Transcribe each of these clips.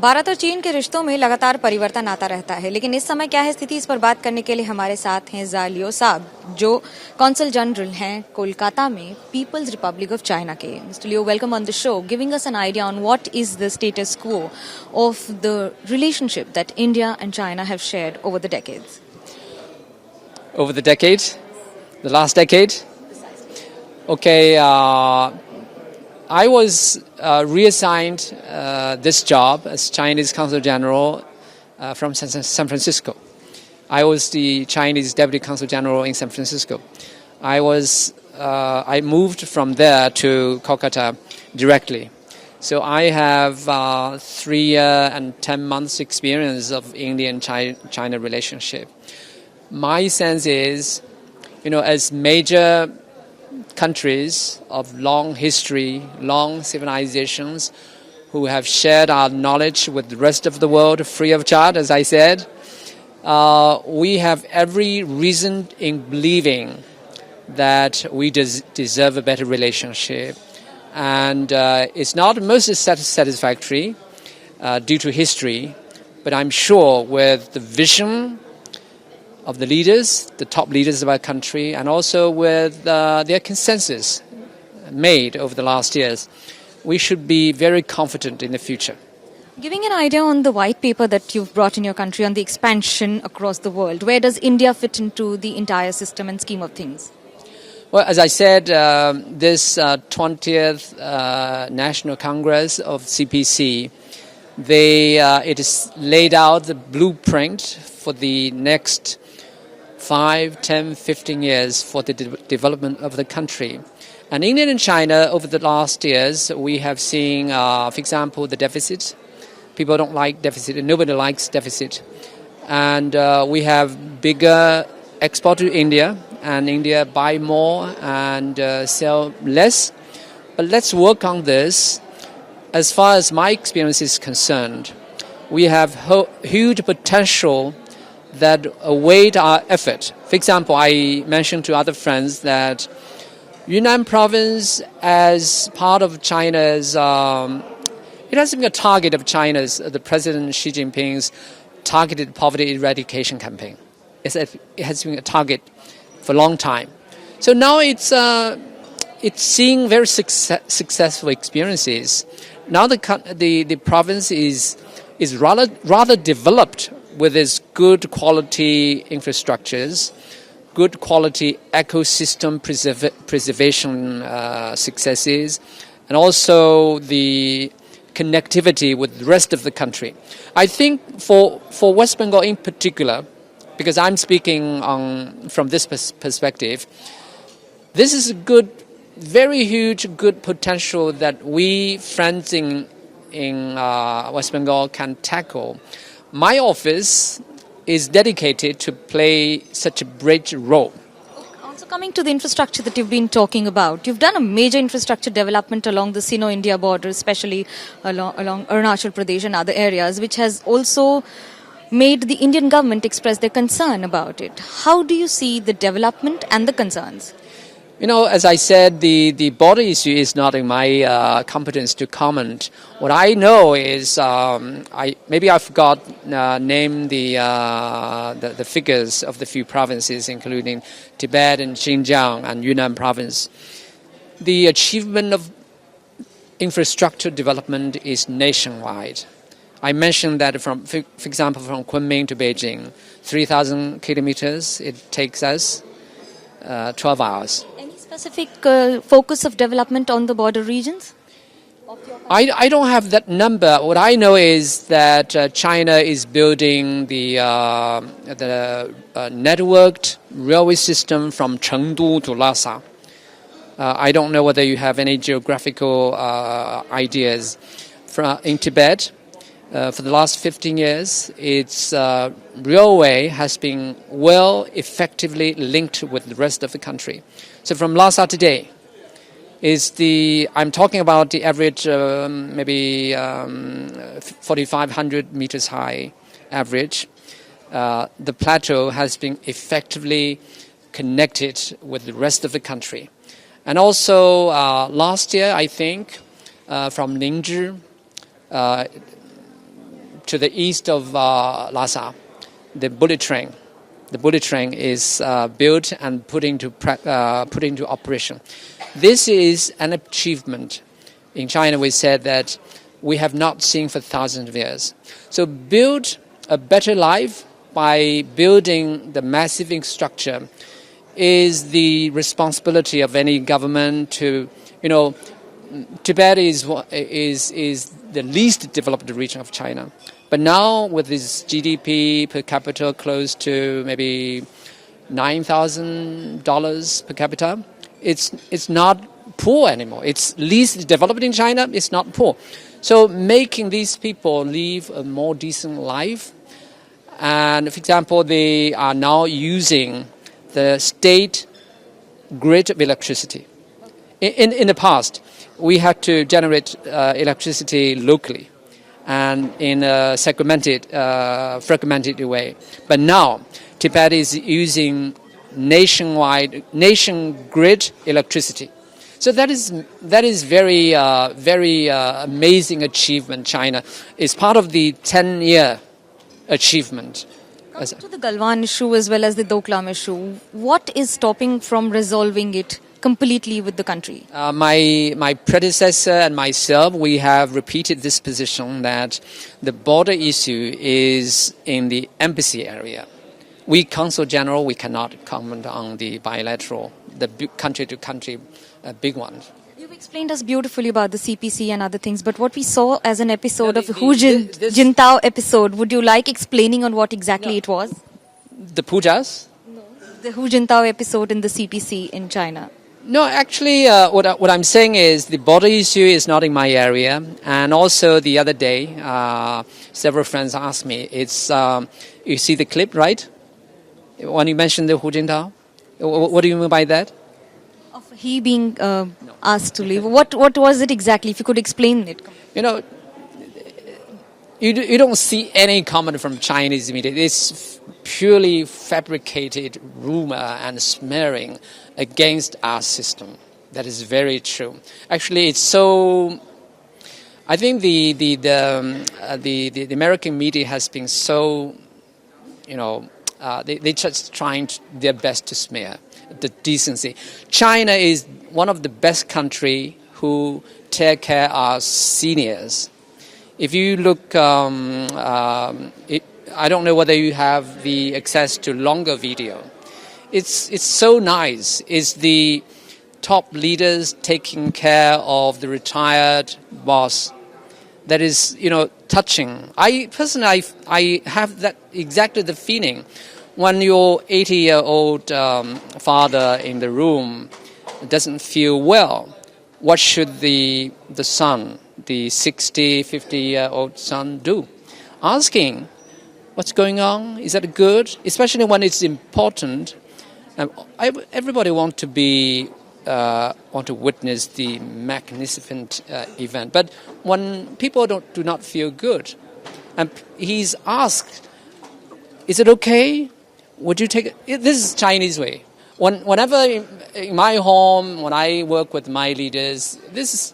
भारत और चीन के रिश्तों में लगातार परिवर्तन आता रहता है, लेकिन इस समय क्या है स्थिति, इस पर बात करने के लिए हमारे साथ हैं ज़ा लियो साहब, जो कॉन्सल जनरल हैं कोलकाता में पीपल्स रिपब्लिक ऑफ चाइना के। Mister Leo, welcome on the show, giving us an idea on what is the status quo of the relationship that India and China have shared over the decades. Over the decade? The last decade? Okay, I was reassigned this job as Chinese Consul General from San Francisco. I was the Chinese Deputy Consul General in San Francisco. I moved from there to Kolkata directly. So I have 3 year and 10 months experience of Indian-China relationship. My sense is, as major countries of long history, long civilizations, who have shared our knowledge with the rest of the world free of charge, as I said, we have every reason in believing that we deserve a better relationship. And it's not most satisfactory due to history, but I'm sure with the vision of the leaders, the top leaders of our country, and also with their consensus made over the last years, we should be very confident in the future. Giving an idea on the white paper that you've brought in your country on the expansion across the world, where does India fit into the entire system and scheme of things? Well, as I said, this 20th National Congress of CPC, it has laid out the blueprint for the next 5, 10, 15 years for the development of the country. And India and China, over the last years, we have seen, for example, the deficit. People don't like deficit, and nobody likes deficit. And we have bigger export to India, and India buy more and sell less. But let's work on this. As far as my experience is concerned, we have huge potential that await our effort. For example, I mentioned to other friends that Yunnan province, as part of China's, it has been a target of China's, the President Xi Jinping's targeted poverty eradication campaign. It has been a target for a long time. So now it's seeing very successful experiences. Now the province is rather developed with its good quality infrastructures, good quality ecosystem preservation successes, and also the connectivity with the rest of the country. I think for West Bengal in particular, because I'm speaking from this perspective, this is a very huge good potential that we friends in West Bengal can tackle. My office is dedicated to play such a bridge role. Also coming to the infrastructure that you've been talking about, you've done a major infrastructure development along the Sino-India border, especially along Arunachal Pradesh and other areas, which has also made the Indian government express their concern about it. How do you see the development and the concerns? As I said, the border issue is not in my competence to comment. What I know is, maybe I forgot name the figures of the few provinces, including Tibet and Xinjiang and Yunnan province. The achievement of infrastructure development is nationwide. I mentioned that for example, from Kunming to Beijing, 3,000 kilometers, it takes us 12 hours. Specific focus of development on the border regions? I don't have that number. What I know is that China is building the networked railway system from Chengdu to Lhasa. I don't know whether you have any geographical ideas. In Tibet, for the last 15 years, its railway has been effectively linked with the rest of the country. So from Lhasa today, I'm talking about the average maybe 4,500 meters high average. The plateau has been effectively connected with the rest of the country. And also last year, I think, from Ningzhi, to the east of Lhasa, the bullet train. The bullet train is built and put into operation. This is an achievement. In China, we said that we have not seen for thousands of years. So build a better life by building the massive infrastructure is the responsibility of any government to, Tibet is the least developed region of China. But now with this GDP per capita close to maybe $9,000 per capita, it's not poor anymore. It's least developed in China, it's not poor. So making these people live a more decent life. And for example, they are now using the state grid of electricity. In the past, we had to generate electricity locally and in a fragmented way. But now, Tibet is using nation grid electricity. So that is very amazing achievement. China is part of the 10-year achievement. To the Galwan issue as well as the Doklam issue, what is stopping from resolving it completely with the country? My predecessor and myself, we have repeated this position that the border issue is in the embassy area. We, Consul General, we cannot comment on the bilateral, the country-to-country big ones. You've explained us beautifully about the CPC and other things, but what we saw as an episode of Hu Jintao episode, would you like explaining on what exactly it was? The pujas? No. The Hu Jintao episode in the CPC in China. No, actually, what I'm saying is the border issue is not in my area. And also the other day, several friends asked me, you see the clip, right? When you mentioned the Hu Jintao? What do you mean by that? Of he being asked to leave. What was it exactly? If you could explain it. You don't see any comment from Chinese media. It's purely fabricated rumor and smearing against our system. That is very true. Actually, it's so. I think the American media has been so, they just trying their best to smear the decency. China is one of the best country who take care of our seniors. If you look, I don't know whether you have the access to longer video. It's so nice. It's the top leaders taking care of the retired boss. That is, touching. I personally, I have that exactly the feeling. When your 80-year-old father in the room doesn't feel well, what should the son, the 60, 50-year-old son do? Asking, what's going on? Is that good? Especially when it's important. Everybody want to witness the magnificent event. But when people do not feel good, and he's asked, is it okay? Would you take it? This is Chinese way. Whenever in my home, when I work with my leaders, this is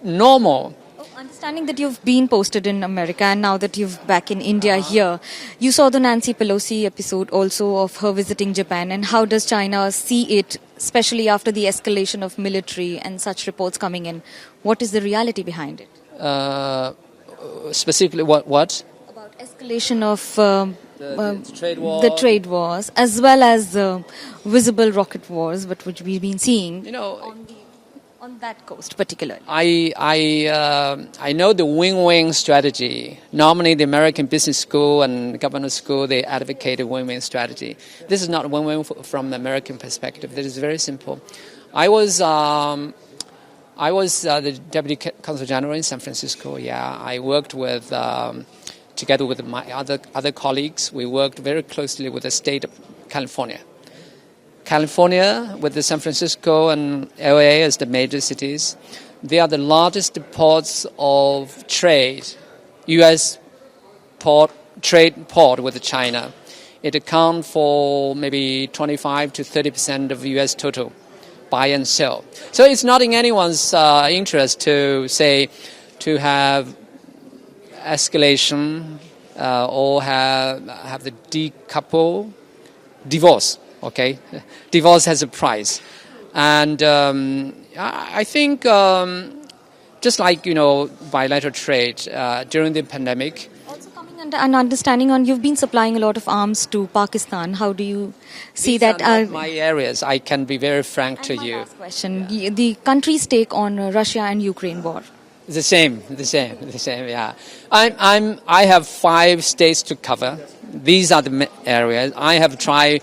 normal. Understanding that you've been posted in America and now that you're back in India here, you saw the Nancy Pelosi episode also of her visiting Japan, and how does China see it, especially after the escalation of military and such reports coming in? What is the reality behind it? Specifically, what? About escalation of the trade wars, as well as visible rocket wars, which we've been seeing on that coast particularly. I know the win-win strategy. Normally, the American business school and government school, they advocate a win-win strategy. This is not a win-win from the American perspective. This is very simple. I was the Deputy Consul General in San Francisco. Yeah, I worked with together with my other colleagues. We worked very closely with the state of California. California, with the San Francisco and LA as the major cities, they are the largest ports of trade, U.S. trade port with China. It accounts for maybe 25 to 30% of U.S. total buy and sell. So it's not in anyone's interest to have escalation or have the decouple, divorce. Okay, divorce has a price, and I think just like bilateral trade during the pandemic. Also coming under an understanding on, you've been supplying a lot of arms to Pakistan. How do you see These that? are not my areas. I can be very frank to my you. last question: the country's take on Russia and Ukraine war. The same. Yeah, I have 5 states to cover. These are the areas I have tried.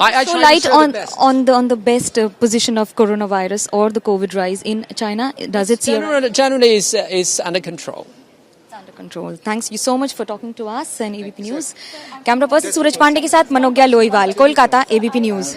I So try light to show the best. on the best position of coronavirus or the COVID rise in China. Does it seem Generally is under control. under control? Thanks you so much for talking to us and ABP News. Camera person सूरज पांडे के साथ Manogya Loiwal, Kolkata, ABP News.